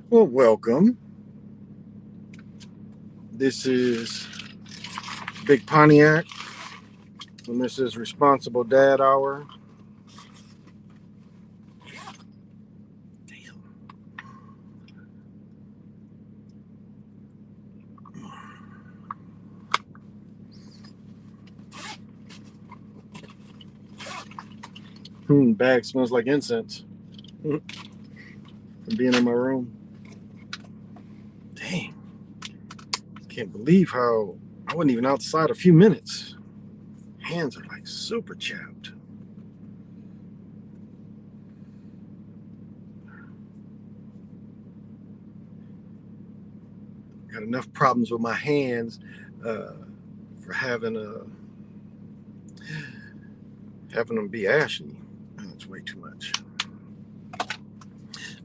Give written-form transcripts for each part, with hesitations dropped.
Well, welcome. This is Big Pontiac, and this is Responsible Dad Hour. Bag smells like incense from being in my room. Dang, can't believe how I wasn't even outside a few minutes. Hands are like super chapped. Got enough problems with my hands for having them be ashy. That's way too much.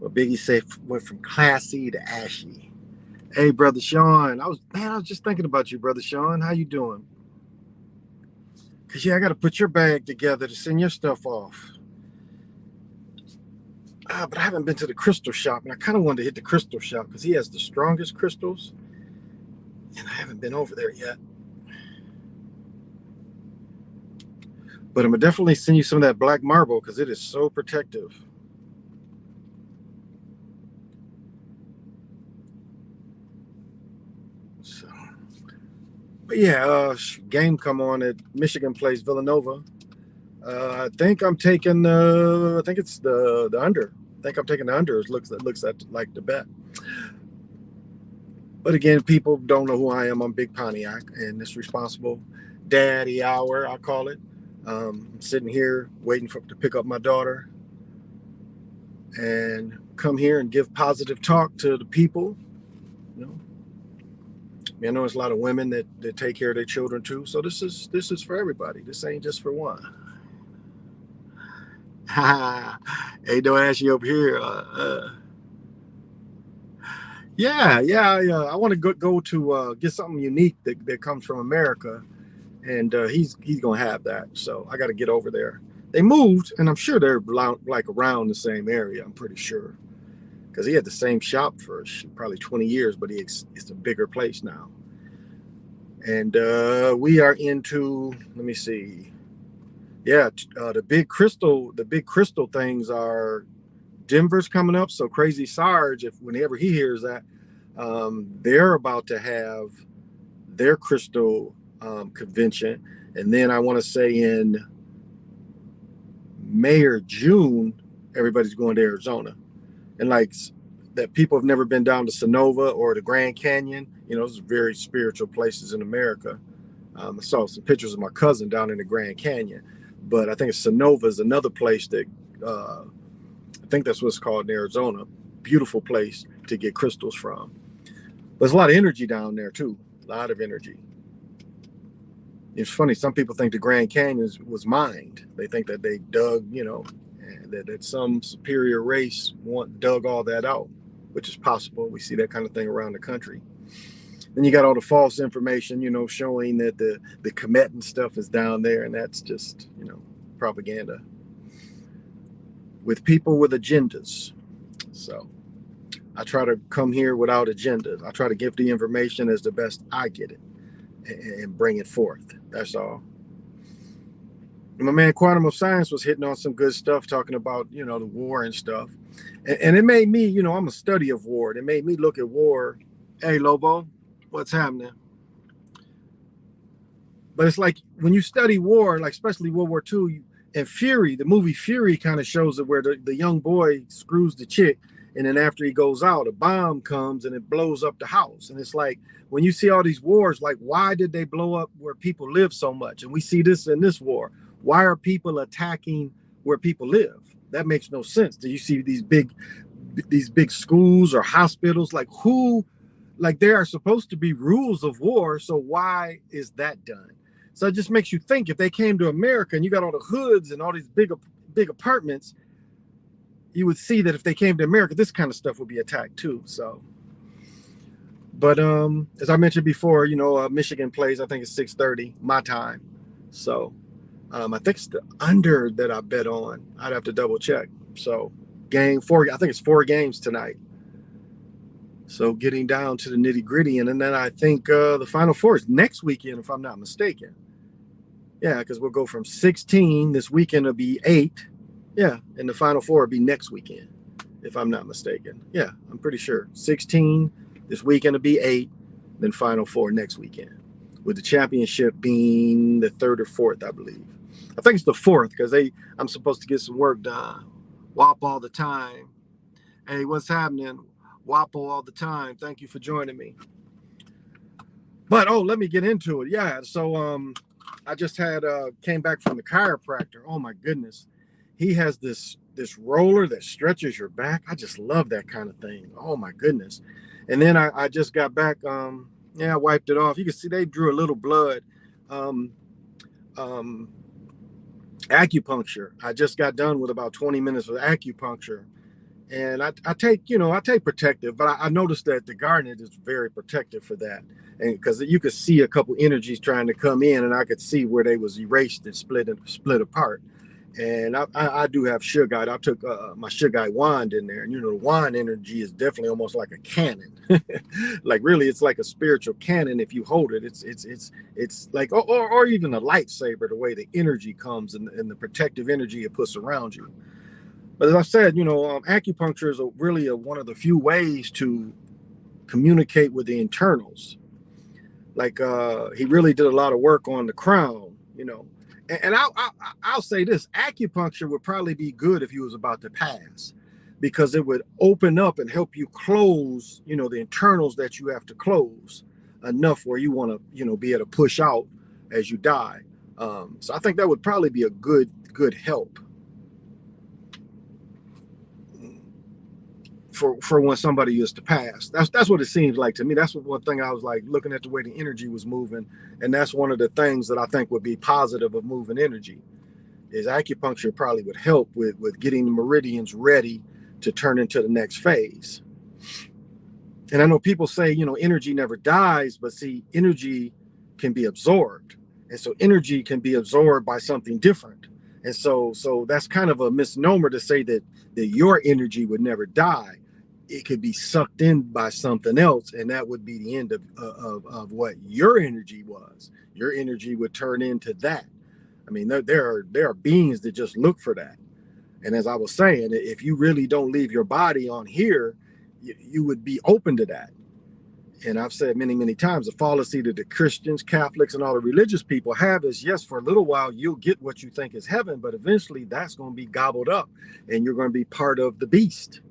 Well, Biggie said went from classy to ashy. Hey, brother Sean, I was just thinking about you, brother Sean. How you doing? Cause yeah, I got to put your bag together to send your stuff off. But I haven't been to the crystal shop, and I kind of wanted to hit the crystal shop because he has the strongest crystals, and I haven't been over there yet. But I'm gonna definitely send you some of that black marble because it is so protective. So, but yeah, game come on at Michigan plays Villanova. I think I'm taking I think it's the under. I think I'm taking the under. It looks at like the bet. But again, people don't know who I am. I'm Big Pontiac, and this responsible daddy hour, I call it. I'm sitting here waiting to pick up my daughter and come here and give positive talk to the people. You know, I know there's a lot of women that take care of their children too. So this is for everybody. This ain't just for one. Hey, don't ask you up here. Yeah. I want to go to get something unique that comes from America, and he's gonna have that. So I got to get over there. They moved, and I'm sure they're like around the same area. I'm pretty sure because he had the same shop for probably 20 years, but it's a bigger place now. And we are into. Let me see. Yeah, the big crystal things are Denver's coming up. So Crazy Sarge, if whenever he hears that, they're about to have their crystal convention, and then I want to say in May or June, everybody's going to Arizona, and like that people have never been down to Sonova or the Grand Canyon. Those are very spiritual places in America. I saw some pictures of my cousin down in the Grand Canyon, but I think Sonova is another place that I think that's what it's called in Arizona. Beautiful place to get crystals from. There's a lot of energy down there too. A lot of energy. It's funny. Some people think the Grand Canyon was mined. They think that they dug, that some superior race dug all that out, which is possible. We see that kind of thing around the country. Then you got all the false information, showing that the Kemet and stuff is down there, and that's just, propaganda with people with agendas. So I try to come here without agendas. I try to give the information as the best I get it and bring it forth. That's all. And my man Quantum of Science was hitting on some good stuff, talking about, the war and stuff. And it made me, I'm a study of war. It made me look at war. Hey, Lobo, what's happening? But it's like when you study war, like especially World War II, and Fury, the movie Fury kind of shows it where the young boy screws the chick, and then after he goes out, a bomb comes and it blows up the house. And it's like when you see all these wars, like why did they blow up where people live so much? And we see this in this war. Why are people attacking where people live? That makes no sense. Do you see these big schools or hospitals? Like who? Like there are supposed to be rules of war, so why is that done? So it just makes you think if they came to America and you got all the hoods and all these big apartments, you would see that if they came to America, this kind of stuff would be attacked too. So, but as I mentioned before, Michigan plays. I think it's 6:30 my time. So I think it's the under that I bet on. I'd have to double check. So game four, I think it's 4 games tonight. So getting down to the nitty gritty. And then I think the Final Four is next weekend, if I'm not mistaken. Yeah, because we'll go from 16 this weekend, it'll be 8. Yeah, and the Final Four will be next weekend, if I'm not mistaken. Yeah, I'm pretty sure. 16 this weekend will be 8, then Final Four next weekend, with the championship being the 3rd or 4th, I believe. I think it's the 4th because I'm supposed to get some work done. WAP all the time. Hey, what's happening? WAPO all the time. Thank you for joining me. But let me get into it. Yeah, so I just came back from the chiropractor. Oh my goodness, he has this roller that stretches your back. I just love that kind of thing. Oh my goodness. And then I just got back. I wiped it off. You can see they drew a little blood. Acupuncture. I just got done with about 20 minutes of acupuncture. And I take protective, but I noticed that the garnet is very protective for that. And because you could see a couple energies trying to come in, and I could see where they was erased and split apart. And I do have Shugite. I took my Shugite wand in there, and the wand energy is definitely almost like a cannon. Like really, it's like a spiritual cannon. If you hold it, it's like or even a lightsaber. The way the energy comes and the protective energy it puts around you. But as I said, acupuncture is really one of the few ways to communicate with the internals. Like he really did a lot of work on the crown, And I'll say this: acupuncture would probably be good if he was about to pass, because it would open up and help you close, the internals that you have to close enough where you want to, be able to push out as you die. So I think that would probably be a good help. For when somebody is to pass. That's what it seems like to me. That's one thing I was like looking at the way the energy was moving, and that's one of the things that I think would be positive of moving energy. Is acupuncture probably would help with getting the meridians ready to turn into the next phase. And I know people say, energy never dies, but see, energy can be absorbed, and so energy can be absorbed by something different. And so that's kind of a misnomer to say that your energy would never die. It could be sucked in by something else, and that would be the end of what your energy was. Your energy would turn into that. I mean, there are beings that just look for that. And as I was saying, if you really don't leave your body on here, you would be open to that. And I've said many, many times, the fallacy that the Christians, Catholics, and all the religious people have is, yes, for a little while, you'll get what you think is heaven, but eventually that's going to be gobbled up and you're going to be part of the beast.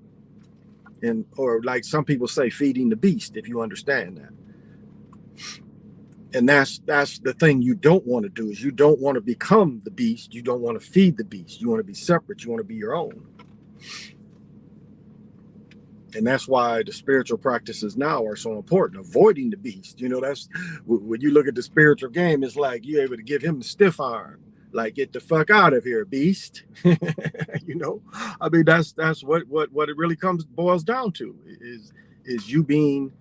Or like some people say, feeding the beast, if you understand that. And that's the thing you don't want to do, is you don't want to become the beast. You don't want to feed the beast. You want to be separate. You want to be your own. And that's why the spiritual practices now are so important. Avoiding the beast. That's when you look at the spiritual game, it's like you're able to give him the stiff arm. Like, get the fuck out of here, beast. I mean, that's what it really boils down to is you being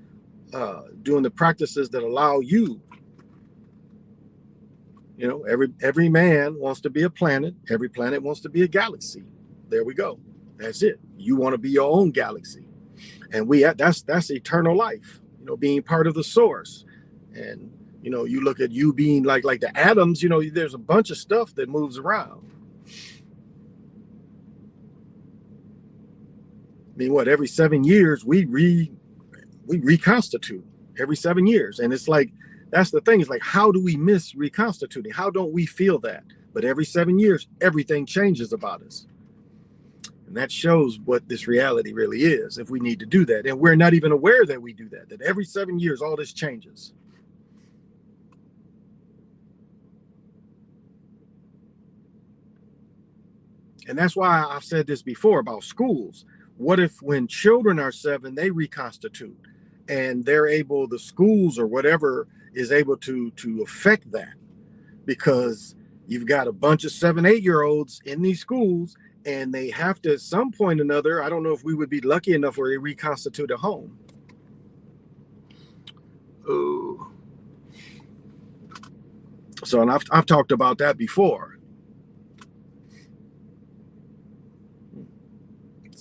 doing the practices that allow you. Every man wants to be a planet. Every planet wants to be a galaxy. There we go. That's it. You want to be your own galaxy. And that's eternal life, being part of the source. And, you look at you being like the atoms, there's a bunch of stuff that moves around. I mean, every 7 years we reconstitute every 7 years. And it's like, that's the thing. It's like, how do we miss reconstituting? How don't we feel that? But every 7 years, everything changes about us. And that shows what this reality really is, if we need to do that. And we're not even aware that we do that every 7 years, all this changes. And that's why I've said this before about schools. What if when children are 7, they reconstitute and the schools or whatever is able to affect that? Because you've got a bunch of 7, 8-year-olds in these schools, and they have to, at some point or another, I don't know if we would be lucky enough where they reconstitute a home. Ooh. So, and I've talked about that before.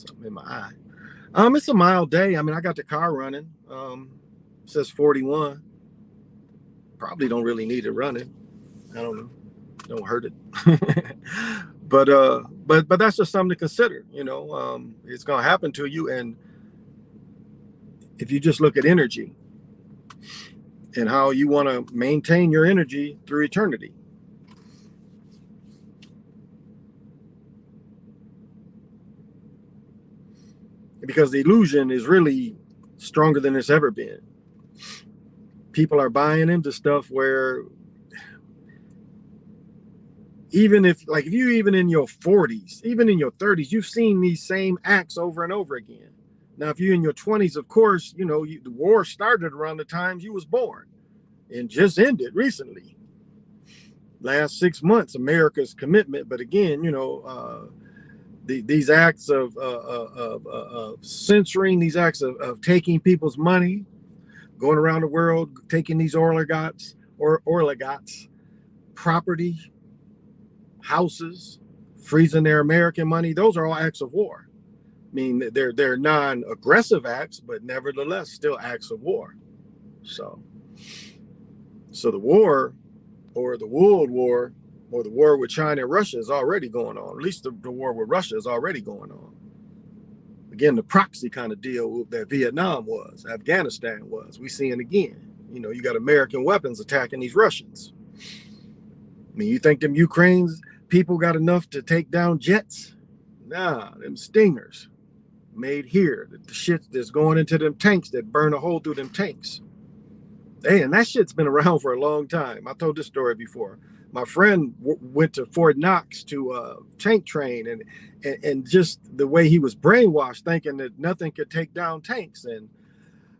Something in my eye. It's a mild day. I mean, I got the car running. It says 41. Probably don't really need it running. I don't know. Don't hurt it. but that's just something to consider. It's gonna happen to you, and if you just look at energy and how you want to maintain your energy through eternity. Because the illusion is really stronger than it's ever been. People are buying into stuff where even if you even in your 40s, even in your 30s, you've seen these same acts over and over again. Now, if you're in your 20s, of course, the war started around the time you was born and just ended recently. Last 6 months, America's commitment. But again, these acts of censoring, these acts of taking people's money, going around the world, taking these oligarchs, property, houses, freezing their American money. Those are all acts of war. I mean, they're non-aggressive acts, but nevertheless still acts of war. So the war, or the World War, or the war with China and Russia is already going on. At least the war with Russia is already going on. Again, the proxy kind of deal that Vietnam was, Afghanistan was. We seeing again. You got American weapons attacking these Russians. I mean, you think them Ukraine's people got enough to take down jets? Nah, them Stingers made here. The shit that's going into them tanks that burn a hole through them tanks. Hey, and that shit's been around for a long time. I told this story before. My friend went to Fort Knox to tank train, and just the way he was brainwashed, thinking that nothing could take down tanks. And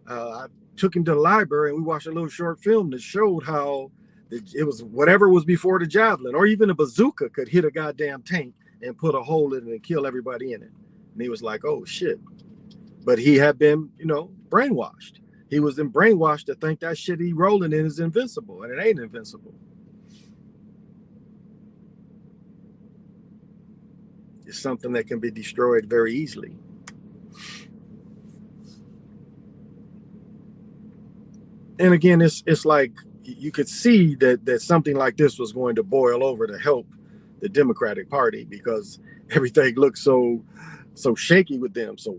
I took him to the library, and we watched a little short film that showed how it was whatever was before the javelin, or even a bazooka, could hit a goddamn tank and put a hole in it and kill everybody in it. And he was like, oh shit. But he had been, brainwashed. He was brainwashed to think that shit he rolling in is invincible, and it ain't invincible. It's something that can be destroyed very easily. And again, it's like you could see that something like this was going to boil over to help the Democratic Party, because everything looks so shaky with them. So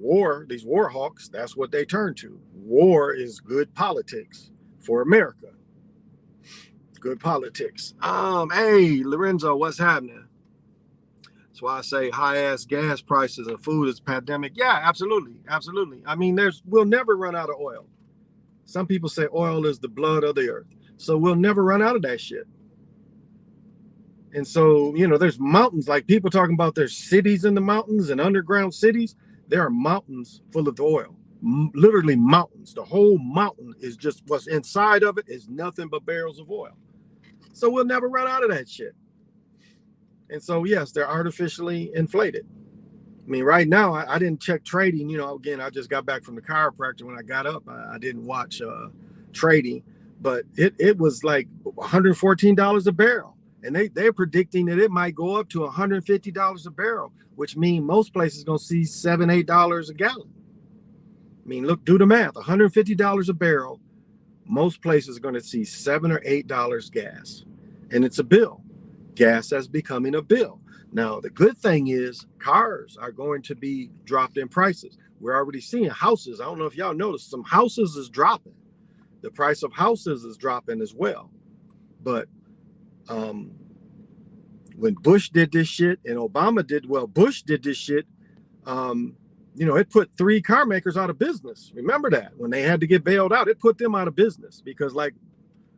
these war hawks, that's what they turn to. War is good politics for America. Good politics. Hey, Lorenzo, what's happening? That's why I say high-ass gas prices and food is pandemic. Yeah, absolutely. Absolutely. I mean, we'll never run out of oil. Some people say oil is the blood of the earth. So we'll never run out of that shit. And so, there's mountains, like people talking about there's cities in the mountains and underground cities. There are mountains full of oil, literally mountains. The whole mountain is just, what's inside of it is nothing but barrels of oil. So we'll never run out of that shit. And so, yes, they're artificially inflated. I mean, right now, I didn't check trading. Again, I just got back from the chiropractor. When I got up, I didn't watch trading, but it was like $114 a barrel. And they're predicting that it might go up to $150 a barrel, which means most places going to see $7, $8 a gallon. I mean, look, do the math. $150 a barrel. Most places are going to see $7 or $8 gas. And it's a bill. Gas is becoming a bill. Now, the good thing is cars are going to be dropped in prices. We're already seeing houses. I don't know if y'all noticed, some houses is dropping. The price of houses is dropping as well. But when Bush did this shit and Obama Bush did this shit, it put 3 car makers out of business. Remember that? When they had to get bailed out, it put them out of business, because like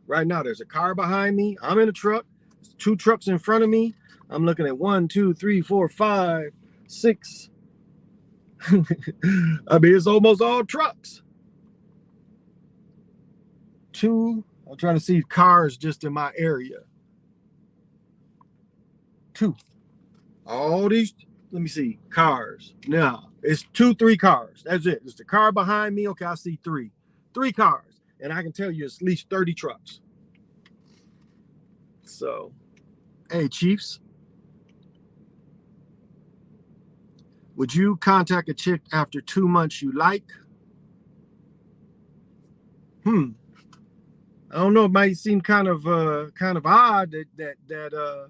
right now, there's a car behind me. I'm in a truck. There's 2 trucks in front of me. I'm looking at 1, 2, 3, 4, 5, 6. I mean, it's almost all trucks. 2. I'm trying to see cars just in my area. 2. All these, let me see, cars. No, it's 2, 3 cars. That's it. It's the car behind me. Okay, I see 3. 3 cars. And I can tell you it's at least 30 trucks. So, hey, Chiefs. Would you contact a chick after 2 months you like? Hmm. I don't know. It might seem kind of odd that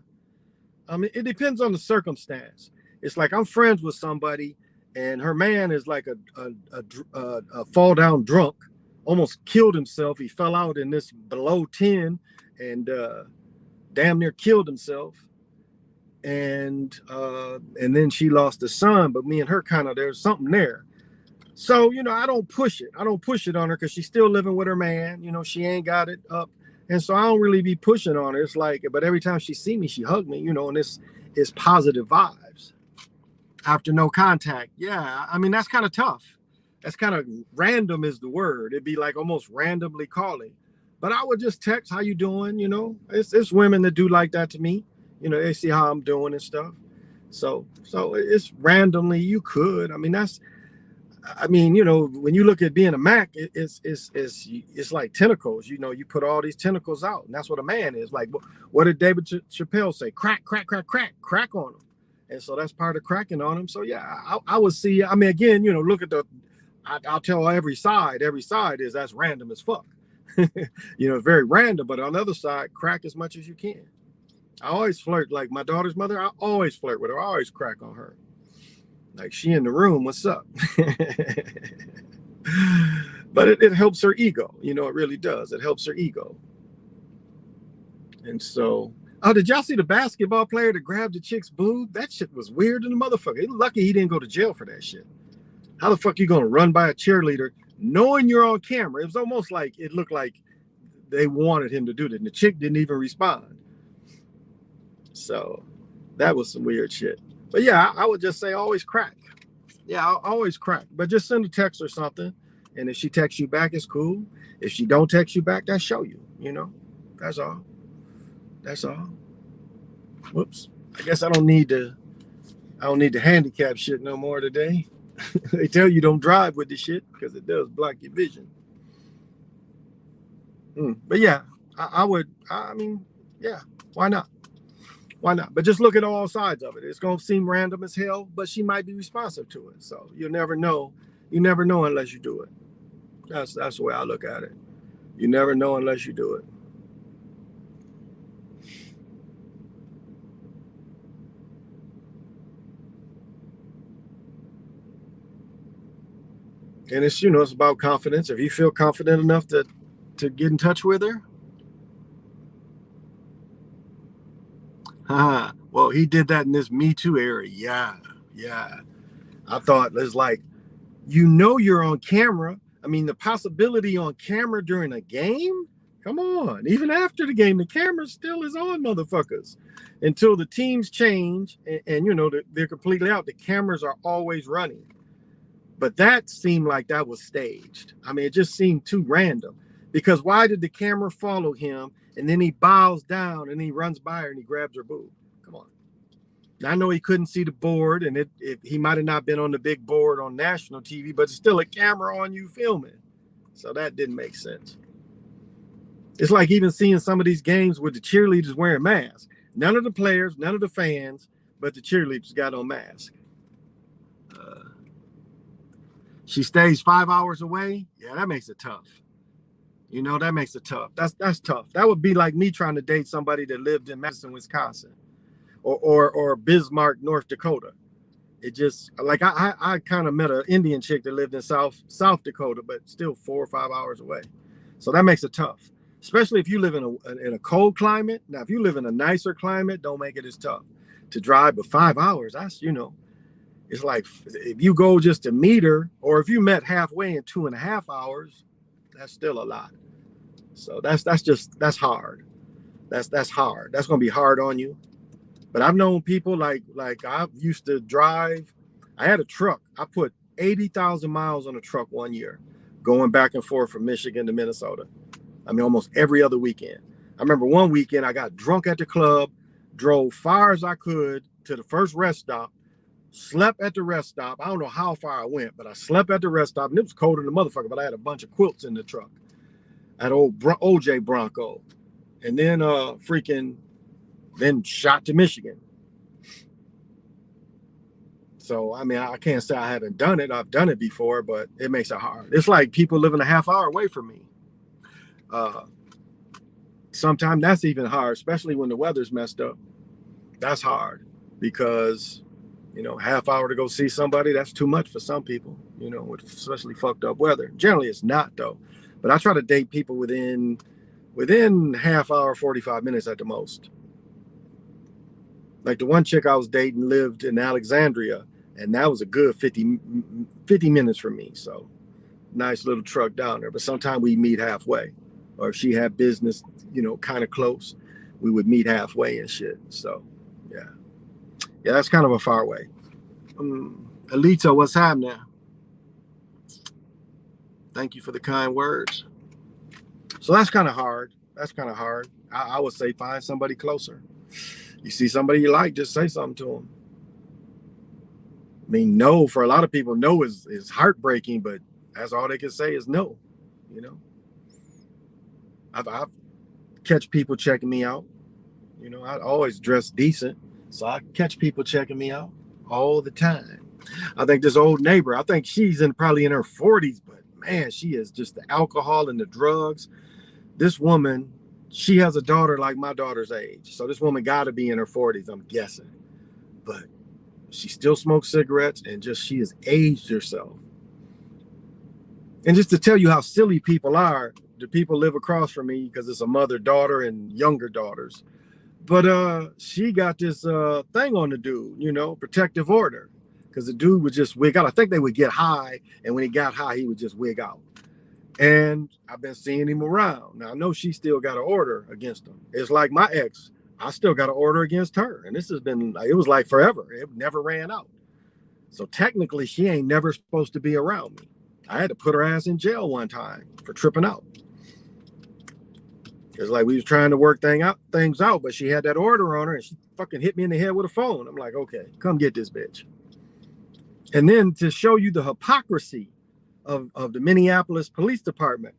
I mean, it depends on the circumstance. It's like I'm friends with somebody, and her man is like a fall down drunk, almost killed himself. He fell out in this below 10, and damn near killed himself. And then she lost a son. But me and her kind of there's something there. So, I don't push it. I don't push it on her because she's still living with her man. She ain't got it up. And so I don't really be pushing on her. It's like, but every time she see me, she hug me, and it's positive vibes after no contact. Yeah. I mean, that's kind of tough. That's kind of random is the word. It'd be like almost randomly calling. But I would just text, how you doing? It's women that do like that to me. They see how I'm doing and stuff. So it's randomly you could. When you look at being a Mac, it's like tentacles. You put all these tentacles out, and that's what a man is. Like, what did David Chappelle say? Crack, crack, crack, crack, crack on them. And so that's part of cracking on them. So yeah, I would see. I mean, again, look at I'll tell every side. Every side is that's random as fuck. It's very random. But on the other side, crack as much as you can. I always flirt. Like my daughter's mother, I always flirt with her. I always crack on her. Like, she in the room, what's up? But it helps her ego. It really does. It helps her ego. And so, oh, did y'all see the basketball player that grabbed the chick's boob? That shit was weird in the motherfucker. He's lucky he didn't go to jail for that shit. How the fuck you gonna run by a cheerleader knowing you're on camera? It was almost like it looked like they wanted him to do that. And the chick didn't even respond. So that was some weird shit. But yeah, I would just say always crack. Yeah, I'll always crack. But just send a text or something. And if she texts you back, it's cool. If she don't text you back, that's show you. That's all. That's all. Whoops. I guess I don't need the handicap shit no more today. They tell you don't drive with the shit because it does block your vision. But yeah, I would. Yeah, why not? Why not? But just look at all sides of it. It's going to seem random as hell, but she might be responsive to it. So you'll never know. You never know unless you do it. That's the way I look at it. You never know unless you do it. And it's about confidence. If you feel confident enough to get in touch with her. Well, he did that in this Me Too era. Yeah. I thought it's like, you're on camera. I mean, the possibility on camera during a game? Come on. Even after the game, the camera still is on, motherfuckers. Until the teams change and they're completely out. The cameras are always running. But that seemed like that was staged. I mean, it just seemed too random. Because why did the camera follow him and then he bows down and he runs by her and he grabs her boob? Come on. I know he couldn't see the board, and he might have not been on the big board on national TV, but it's still a camera on you filming. So that didn't make sense. It's like even seeing some of these games with the cheerleaders wearing masks. None of the players, none of the fans, but the cheerleaders got on masks. She stays 5 hours away. Yeah, that makes it tough. That makes it tough. That's tough. That would be like me trying to date somebody that lived in Madison, Wisconsin. Or Bismarck, North Dakota. It just like I kind of met an Indian chick that lived in South Dakota, but still 4 or 5 hours away. So that makes it tough, especially if you live in a cold climate. Now, if you live in a nicer climate, don't make it as tough to drive. But 5 hours, that's it's like if you go just to meet her, or if you met halfway in 2.5 hours, that's still a lot. So that's hard. That's hard. That's gonna be hard on you. But I've known people like I used to drive. I had a truck. I put 80,000 miles on a truck one year, going back and forth from Michigan to Minnesota. I mean, almost every other weekend. I remember one weekend I got drunk at the club, drove far as I could to the first rest stop, slept at the rest stop. I don't know how far I went, but I slept at the rest stop, and it was cold in the motherfucker, but I had a bunch of quilts in the truck. I had an old OJ Bronco. And then then shot to Michigan. So, I mean, I can't say I haven't done it. I've done it before, but it makes it hard. It's like people living a half hour away from me. Sometimes that's even hard, especially when the weather's messed up. That's hard because, half hour to go see somebody, that's too much for some people, with especially fucked up weather. Generally, it's not, though. But I try to date people within half hour, 45 minutes at the most. Like the one chick I was dating lived in Alexandria, and that was a good 50 minutes from me. So nice little truck down there. But sometimes we meet halfway. Or if she had business, kind of close, we would meet halfway and shit. So, yeah. Yeah, that's kind of a far way. Alito, what's happening? Thank you for the kind words. So that's kind of hard. I would say find somebody closer. You see somebody you like, just say something to them. I mean, no, for a lot of people, no is heartbreaking, but that's all they can say is no, I've catch people checking me out. I always dress decent, so I catch people checking me out all the time. I think this old neighbor, I think she's probably in her 40s, but man, she is just the alcohol and the drugs. This woman, she has a daughter like my daughter's age. So this woman got to be in her 40s, I'm guessing. But she still smokes cigarettes and she has aged herself. And just to tell you how silly people are, the people live across from me because it's a mother, daughter, and younger daughters. But she got this thing on the dude, protective order. Because the dude would just wig out. I think they would get high, and when he got high, he would just wig out. And I've been seeing him around. Now, I know she still got an order against him. It's like my ex. I still got an order against her. And this has been, it was like forever. It never ran out. So technically, she ain't never supposed to be around me. I had to put her ass in jail one time for tripping out. It's like we was trying to work things out, but she had that order on her and she fucking hit me in the head with a phone. I'm like, okay, come get this bitch. And then to show you the hypocrisy of the Minneapolis Police Department,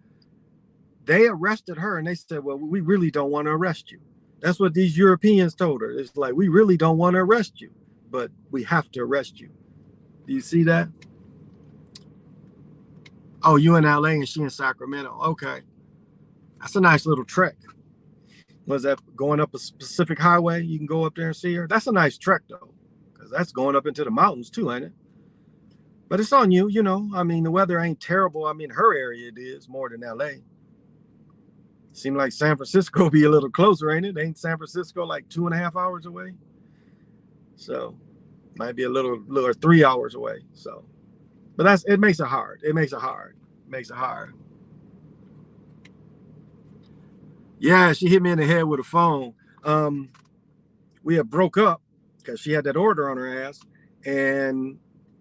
they arrested her and they said, well, we really don't want to arrest you. That's what these Europeans told her. It's like, we really don't want to arrest you, but we have to arrest you. Do you see that? Oh, you in LA and she in Sacramento. Okay. That's a nice little trek. Was that going up a specific highway? You can go up there and see her. That's a nice trek, though, because that's going up into the mountains, too, ain't it? But it's on you, I mean, the weather ain't terrible. I mean, her area it is more than LA. Seemed like San Francisco be a little closer, ain't it? Ain't San Francisco like 2.5 hours away? So might be a little 3 hours away. So, but it makes it hard. It makes it hard. Yeah, she hit me in the head with a phone. We had broke up because she had that order on her ass, and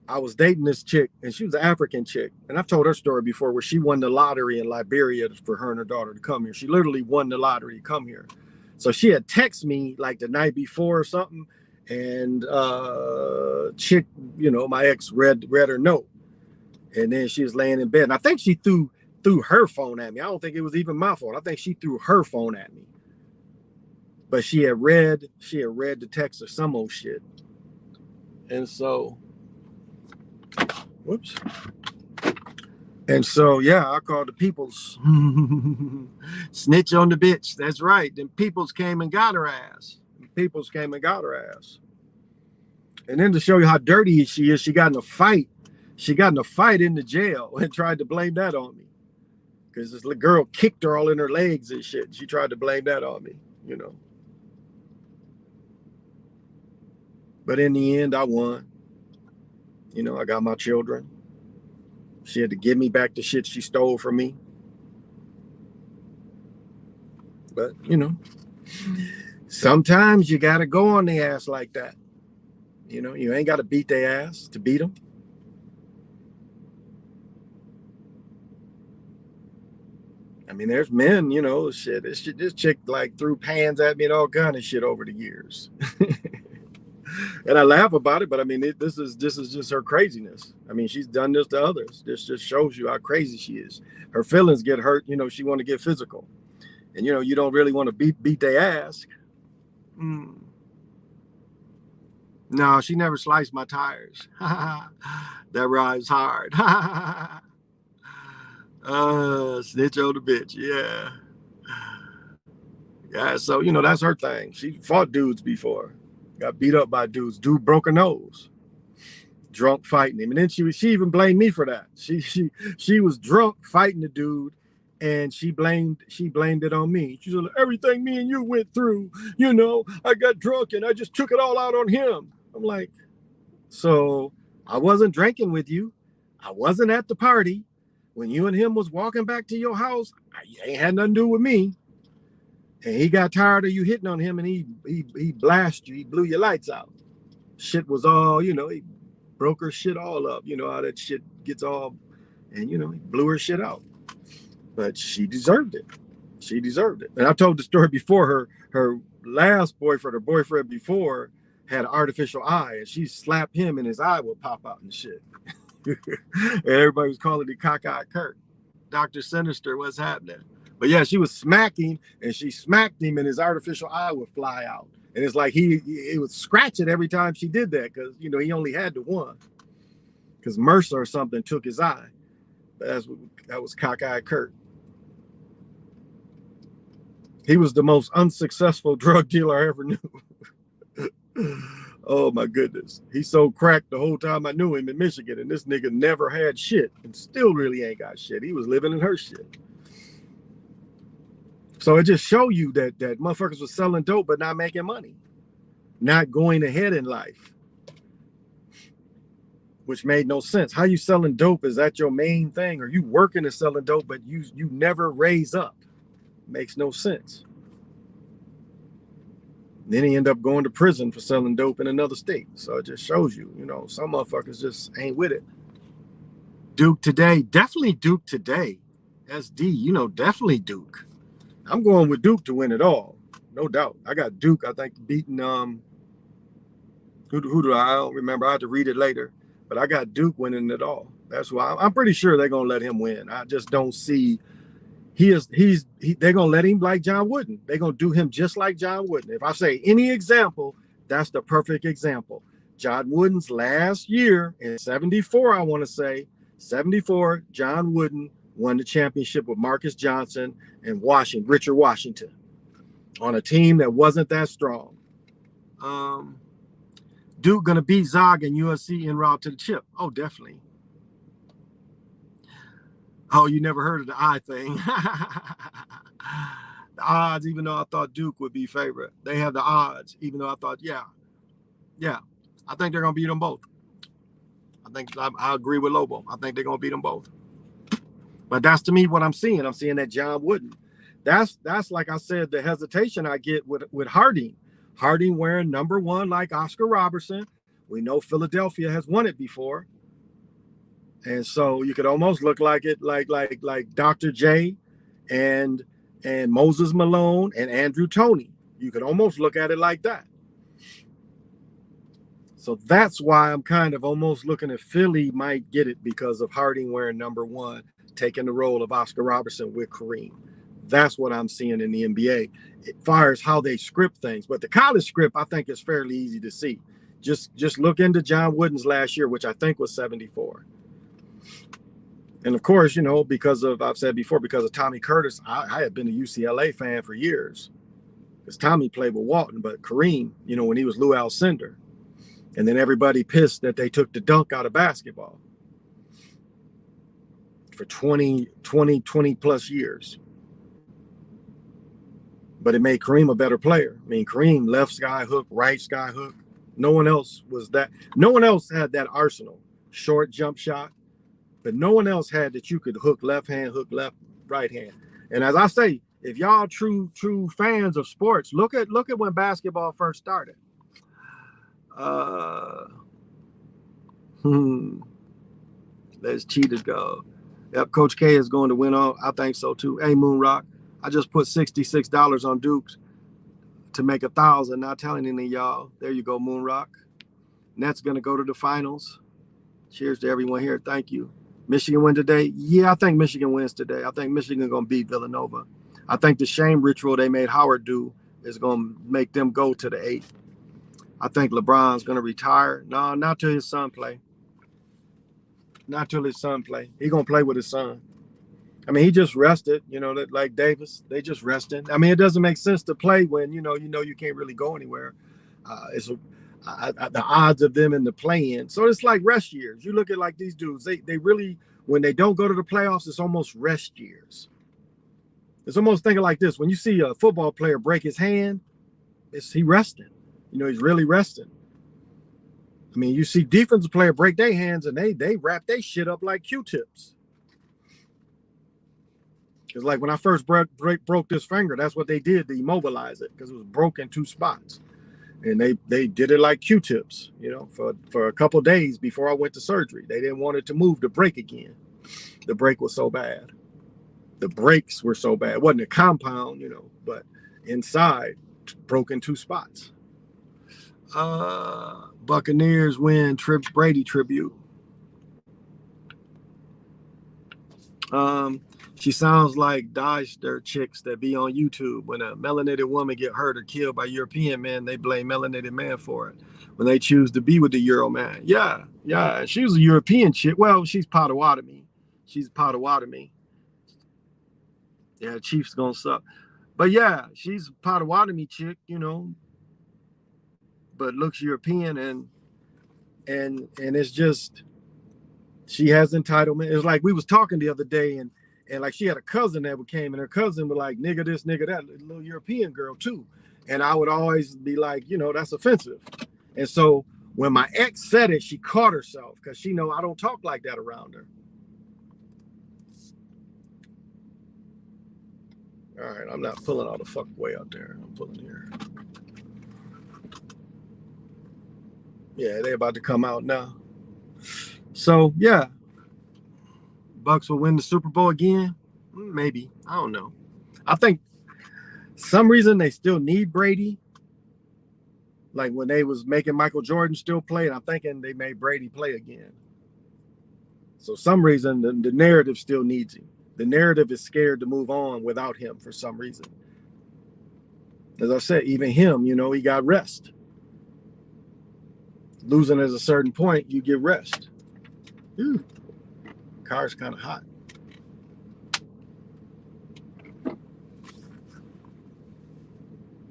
I was dating this chick, and she was an African chick. And I've told her story before where she won the lottery in Liberia for her and her daughter to come here. She literally won the lottery to come here. So she had texted me like the night before or something, and chick, my ex read her note. And then she was laying in bed. And I think she threw her phone at me. I don't think it was even my fault. I think she threw her phone at me. But she had read the text or some old shit. And so, whoops. And so, yeah, I called the Peoples. Snitch on the bitch. That's right. Then Peoples came and got her ass. And then to show you how dirty she is, she got in a fight. She got in a fight in the jail and tried to blame that on me. Because this little girl kicked her all in her legs and shit. She tried to blame that on me, But in the end, I won. I got my children. She had to give me back the shit she stole from me. But, sometimes you got to go on the ass like that. You ain't got to beat their ass to beat them. I mean, there's men, shit. This chick like threw pans at me and all kind of shit over the years. And I laugh about it, but I mean, this is just her craziness. I mean, she's done this to others. This just shows you how crazy she is. Her feelings get hurt. She want to get physical, and you don't really want to beat their ass. No, she never sliced my tires. That rhymes hard. Snitch on the bitch. Yeah. Yeah, so, you know, that's her thing. She fought dudes before. Got beat up by dudes. Dude broke her nose. Drunk fighting him. And then she even blamed me for that. She was drunk fighting the dude, and she blamed it on me. She said, everything me and you went through, you know, I got drunk and I just took it all out on him. I'm like, so I wasn't drinking with you. I wasn't at the party. When you and him was walking back to your house, I ain't had nothing to do with me. And he got tired of you hitting on him, and he blasted you. He blew your lights out. Shit was all, you know, he broke her shit all up. You know how that shit gets all, and, you know, he blew her shit out. But she deserved it. She deserved it. And I told the story before. Her last boyfriend, or boyfriend before, had an artificial eye, and she slapped him and his eye would pop out and shit. And everybody was calling it cockeyed Kurt. Dr. Sinister, what's happening? But yeah, she was smacking, and she smacked him and his artificial eye would fly out. And it's like he would scratch it every time she did that, because, you know, he only had the one. Because MRSA or something took his eye. But that was cockeyed Kurt. He was the most unsuccessful drug dealer I ever knew. Oh my goodness. He sold crack the whole time I knew him in Michigan, and this nigga never had shit and still really ain't got shit. He was living in her shit. So it just show you that motherfuckers was selling dope but not making money, not going ahead in life, which made no sense. How you selling dope? Is that your main thing? Or you working and selling dope but you never raise up? Makes no sense. Then he ended up going to prison for selling dope in another state. So it just shows you, you know, some motherfuckers just ain't with it. Duke today, definitely Duke today. SD, you know, definitely Duke. I'm going with Duke to win it all, no doubt. I got Duke, I think, beating who do I don't remember. I have to read it later, but I got Duke winning it all. That's why I'm pretty sure they're gonna let him win. I just don't see they're gonna let him like John Wooden. They're gonna do him just like John Wooden. If I say any example, that's the perfect example. John Wooden's last year in 74, I want to say 74, John Wooden won the championship with Marcus Johnson and Richard Washington on a team that wasn't that strong. Duke gonna beat Zog and USC en route to the chip. Oh, definitely. Oh, you never heard of the eye thing. The odds, even though I thought Duke would be favorite. They have the odds, even though I thought, yeah. I think they're gonna beat them both. I agree with Lobo. I think they're gonna beat them both. But that's to me what I'm seeing. I'm seeing that John Wooden. That's like I said, the hesitation I get with Harding. Harding wearing number 1 like Oscar Robertson. We know Philadelphia has won it before. And so you could almost look like it like Dr. J and Moses Malone and Andrew Toney. You could almost look at it like that. So that's why I'm kind of almost looking at Philly might get it, because of Harding wearing number 1, taking the role of Oscar Robertson with Kareem. That's what I'm seeing in the NBA. It fires how they script things. But the college script, I think, is fairly easy to see. Just look into John Wooden's last year, which I think was 74. And of course, you know, I've said before, because of Tommy Curtis, I had been a UCLA fan for years. Because Tommy played with Walton, but Kareem, you know, when he was Lou Alcindor. And then everybody pissed that they took the dunk out of basketball for 20 plus years. But it made Kareem a better player. I mean, Kareem left sky hook, right sky hook. No one else had that arsenal. Short jump shot. But no one else had that you could hook left hand, hook left, right hand. And as I say, if y'all true fans of sports, look at when basketball first started. Let's cheaters go. Yep, Coach K is going to win all. I think so too. Hey, Moonrock, I just put $66 on Dukes to make 1,000. Not telling any of y'all. There you go, Moonrock. Nets going to go to the finals. Cheers to everyone here. Thank you. Michigan win today? Yeah, I think Michigan wins today. I think Michigan going to beat Villanova. I think the shame ritual they made Howard do is going to make them go to the 8. I think LeBron's gonna retire. No, not till his son play. Not till his son play. He gonna play with his son. I mean, he just rested. You know, like Davis, they just resting. I mean, it doesn't make sense to play when you know you can't really go anywhere. It's the odds of them in the play-in. So it's like rest years. You look at like these dudes. They really, when they don't go to the playoffs, it's almost rest years. It's almost thinking like this: when you see a football player break his hand, he resting. You know, he's really resting. I mean, you see defensive player break their hands and they wrap their shit up like Q-tips. Because like when I first broke this finger, that's what they did to immobilize it because it was broken 2 spots. And they did it like Q-tips, you know, for a couple of days before I went to surgery. They didn't want it to move to break again. The break was so bad. The breaks were so bad. It wasn't a compound, you know, but inside, broken 2 spots. Buccaneers win Brady tribute. She sounds like Deister chicks that be on YouTube. When a melanated woman get hurt or killed by European men, they blame melanated man for it. When they choose to be with the Euro man. Yeah. She was a European chick. Well, she's Potawatomi. She's Potawatomi. Yeah, Chiefs gonna suck. But yeah, she's a Potawatomi chick, you know, but looks European and it's just she has entitlement. It's like we was talking the other day and like she had a cousin that came and her cousin was like, nigga this, nigga that, little European girl too. And I would always be like, you know, that's offensive. And so when my ex said it, she caught herself because she know I don't talk like that around her. All right, I'm not pulling all the fuck way out there. I'm pulling here. Yeah, they're about to come out now. So yeah, Bucks will win the Super Bowl again. Maybe. I don't know. I think some reason they still need Brady. Like when they was making Michael Jordan still play, and I'm thinking they made Brady play again. So some reason the narrative still needs him. The narrative is scared to move on without him for some reason. As I said, even him, you know, he got rest. Losing at a certain point, you get rest. Ooh, car's kind of hot.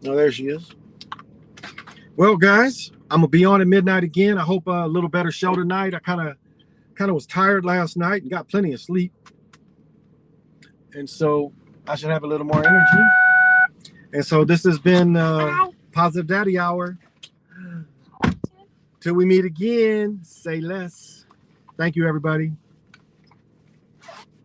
Oh, there she is. Well, guys, I'm gonna be on at midnight again. I hope a little better show tonight. I kind of was tired last night and got plenty of sleep, and so I should have a little more energy. And so this has been Positive Daddy Hour. Till we meet again, say less. Thank you, everybody.